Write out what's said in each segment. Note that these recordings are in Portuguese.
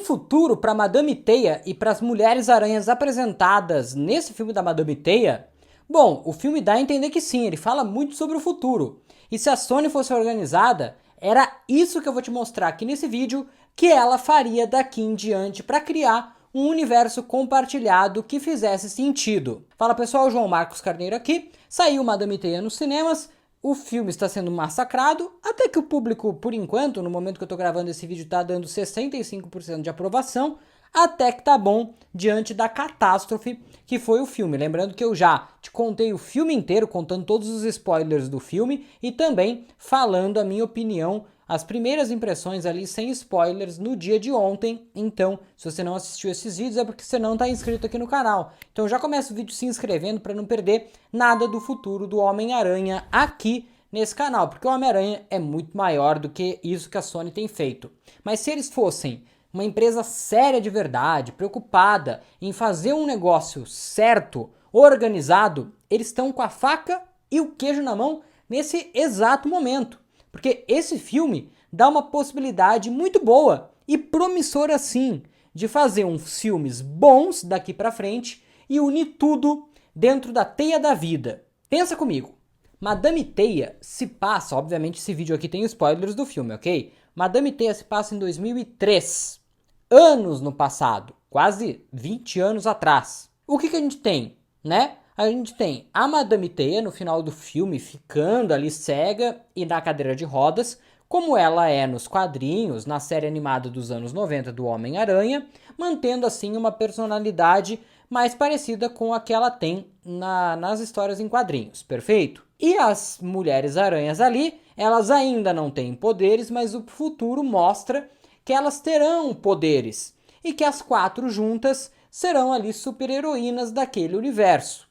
futuro para Madame Teia e para as Mulheres-Aranhas apresentadas nesse filme da Madame Teia? Bom, o filme dá a entender que sim, ele fala muito sobre o futuro. E se a Sony fosse organizada, era isso que eu vou te mostrar aqui nesse vídeo que ela faria daqui em diante para criar um universo compartilhado que fizesse sentido. Fala pessoal, João Marcos Carneiro aqui. Saiu Madame Teia nos cinemas. O filme está sendo massacrado, até que o público, por enquanto, no momento que eu estou gravando esse vídeo, está dando 65% de aprovação, até que tá bom diante da catástrofe que foi o filme. Lembrando que eu já te contei o filme inteiro, contando todos os spoilers do filme e também falando a minha opinião, as primeiras impressões ali sem spoilers no dia de ontem. Então, se você não assistiu esses vídeos é porque você não está inscrito aqui no canal. Então já começa o vídeo se inscrevendo para não perder nada do futuro do Homem-Aranha aqui nesse canal, porque o Homem-Aranha é muito maior do que isso que a Sony tem feito. Mas se eles fossem uma empresa séria de verdade, preocupada em fazer um negócio certo, organizado, eles estão com a faca e o queijo na mão nesse exato momento. Porque esse filme dá uma possibilidade muito boa e promissora sim de fazer uns filmes bons daqui pra frente e unir tudo dentro da teia da vida. Pensa comigo. Madame Teia se passa, obviamente esse vídeo aqui tem spoilers do filme, ok? Madame Teia se passa em 2003, anos no passado, quase 20 anos atrás. O que a gente tem, né? A gente tem a Madame Teia no final do filme ficando ali cega e na cadeira de rodas, como ela é nos quadrinhos, na série animada dos anos 90 do Homem-Aranha, mantendo assim uma personalidade mais parecida com a que ela tem nas histórias em quadrinhos, perfeito? E as Mulheres-Aranhas ali, elas ainda não têm poderes, mas o futuro mostra que elas terão poderes e que as quatro juntas serão ali super-heroínas daquele universo.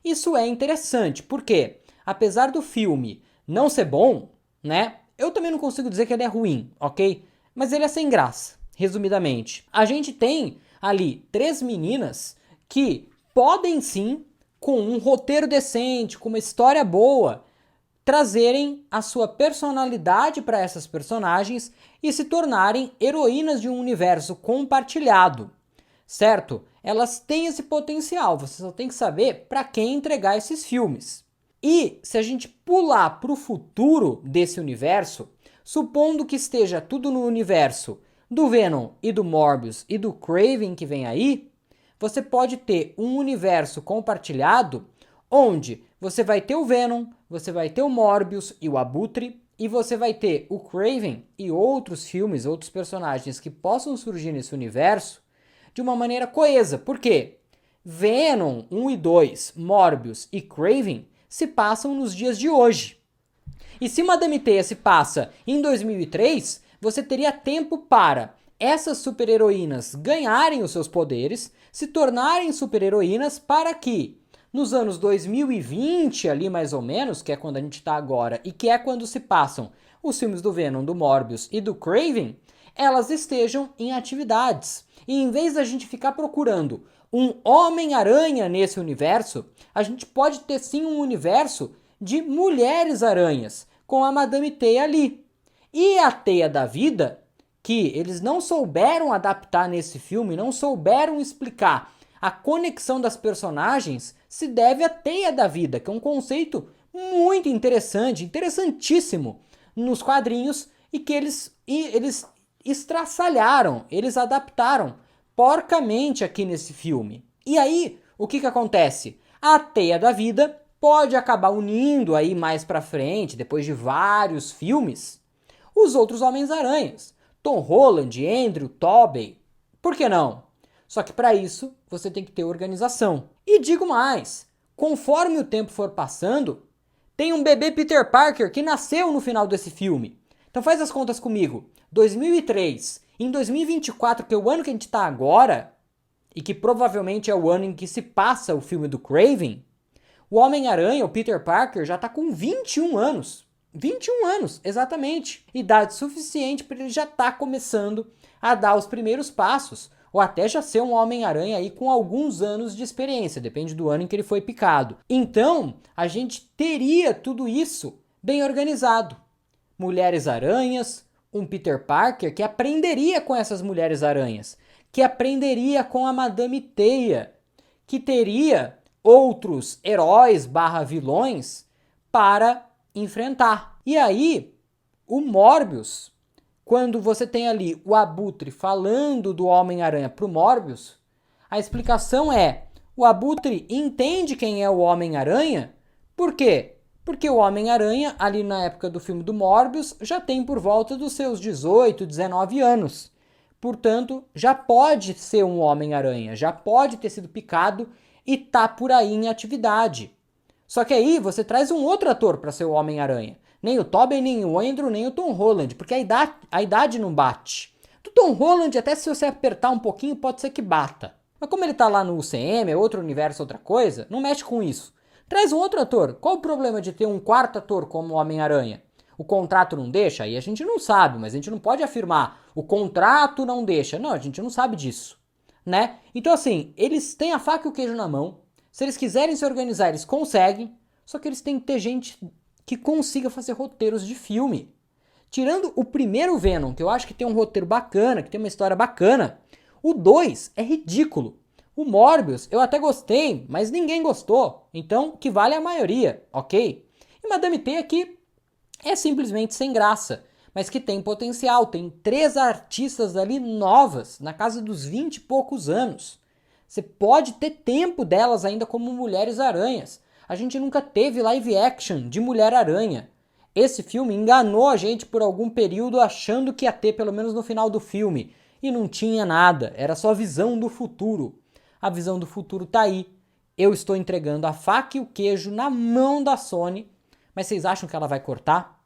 Isso é interessante, porque apesar do filme não ser bom, né? Eu também não consigo dizer que ele é ruim, ok? Mas ele é sem graça, resumidamente. A gente tem ali 3 meninas que podem sim, com um roteiro decente, com uma história boa, trazerem a sua personalidade para essas personagens e se tornarem heroínas de um universo compartilhado, certo? Elas têm esse potencial, você só tem que saber para quem entregar esses filmes. E se a gente pular para o futuro desse universo, supondo que esteja tudo no universo do Venom e do Morbius e do Kraven que vem aí, você pode ter um universo compartilhado onde você vai ter o Venom, você vai ter o Morbius e o Abutre, e você vai ter o Kraven e outros filmes, outros personagens que possam surgir nesse universo de uma maneira coesa. Por quê? Venom 1 e 2, Morbius e Kraven se passam nos dias de hoje. E se Madame Teia se passa em 2003, você teria tempo para essas super-heroínas ganharem os seus poderes, se tornarem super-heroínas para que nos anos 2020, ali mais ou menos, que é quando a gente está agora, e que é quando se passam os filmes do Venom, do Morbius e do Kraven, elas estejam em atividades. E em vez da gente ficar procurando um Homem-Aranha nesse universo, a gente pode ter sim um universo de Mulheres-Aranhas, com a Madame Teia ali. E a Teia da Vida, que eles não souberam adaptar nesse filme, não souberam explicar a conexão das personagens, se deve à Teia da Vida, que é um conceito muito interessante, interessantíssimo nos quadrinhos e que eles estraçalharam, eles adaptaram porcamente aqui nesse filme. E aí, o que acontece? A Teia da Vida pode acabar unindo aí mais pra frente, depois de vários filmes, os outros Homens-Aranhas. Tom Holland, Andrew, Tobey. Por que não? Só que para isso, você tem que ter organização. E digo mais, conforme o tempo for passando, tem um bebê Peter Parker que nasceu no final desse filme. Então faz as contas comigo. 2003, em 2024, que é o ano que a gente está agora, e que provavelmente é o ano em que se passa o filme do Kraven, o Homem-Aranha, o Peter Parker, já está com 21 anos. 21 anos, exatamente. Idade suficiente para ele já estar começando a dar os primeiros passos, ou até já ser um Homem-Aranha aí com alguns anos de experiência, depende do ano em que ele foi picado. Então, a gente teria tudo isso bem organizado. Mulheres-Aranhas, um Peter Parker que aprenderia com essas Mulheres-Aranhas, que aprenderia com a Madame Teia, que teria outros heróis barra vilões para enfrentar. E aí, o Morbius, quando você tem ali o Abutre falando do Homem-Aranha pro Morbius, a explicação é: o Abutre entende quem é o Homem-Aranha. Por quê? Porque o Homem-Aranha, ali na época do filme do Morbius, já tem por volta dos seus 18, 19 anos. Portanto, já pode ser um Homem-Aranha, já pode ter sido picado e tá por aí em atividade. Só que aí você traz um outro ator para ser o Homem-Aranha. Nem o Tobey, nem o Andrew, nem o Tom Holland, porque a idade não bate. Do Tom Holland, até se você apertar um pouquinho, pode ser que bata. Mas como ele tá lá no UCM, é outro universo, outra coisa, não mexe com isso. Traz um outro ator. Qual o problema de ter um quarto ator como o Homem-Aranha? O contrato não deixa? Aí a gente não sabe, mas a gente não pode afirmar o contrato não deixa. Não, a gente não sabe disso, né? Então assim, eles têm a faca e o queijo na mão. Se eles quiserem se organizar, eles conseguem. Só que eles têm que ter gente que consiga fazer roteiros de filme. Tirando o primeiro Venom, que eu acho que tem um roteiro bacana, que tem uma história bacana, o 2 é ridículo. O Morbius eu até gostei, mas ninguém gostou. Então, que vale a maioria, ok? E Madame Teia aqui é simplesmente sem graça, mas que tem potencial. Tem 3 artistas ali novas, na casa dos 20 e poucos anos. Você pode ter tempo delas ainda como Mulheres-Aranhas. A gente nunca teve live action de Mulher-Aranha. Esse filme enganou a gente por algum período achando que ia ter, pelo menos no final do filme. E não tinha nada, era só visão do futuro. A visão do futuro tá aí. Eu estou entregando a faca e o queijo na mão da Sony. Mas vocês acham que ela vai cortar?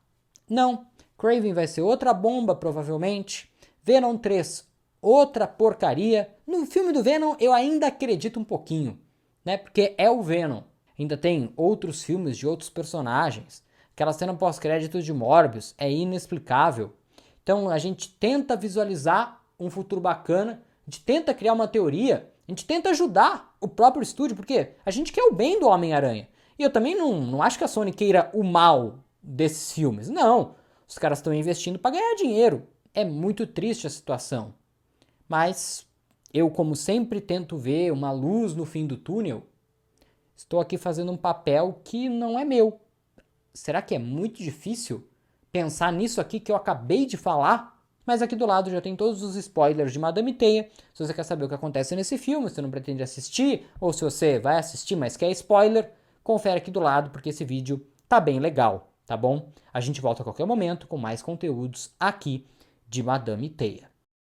Não. Kraven vai ser outra bomba, provavelmente. Venom 3, outra porcaria. No filme do Venom eu ainda acredito um pouquinho, né? Porque é o Venom. Ainda tem outros filmes de outros personagens. Aquela cena pós-crédito de Morbius é inexplicável. Então a gente tenta visualizar um futuro bacana, a gente tenta criar uma teoria, a gente tenta ajudar o próprio estúdio, porque a gente quer o bem do Homem-Aranha. E eu também não acho que a Sony queira o mal desses filmes. Não, os caras estão investindo para ganhar dinheiro. É muito triste a situação. Mas eu, como sempre, tento ver uma luz no fim do túnel. Estou aqui fazendo um papel que não é meu. Será que é muito difícil pensar nisso aqui que eu acabei de falar? Mas aqui do lado já tem todos os spoilers de Madame Teia. Se você quer saber o que acontece nesse filme, se você não pretende assistir, ou se você vai assistir, mas quer spoiler, confere aqui do lado, porque esse vídeo tá bem legal, tá bom? A gente volta a qualquer momento com mais conteúdos aqui de Madame Teia.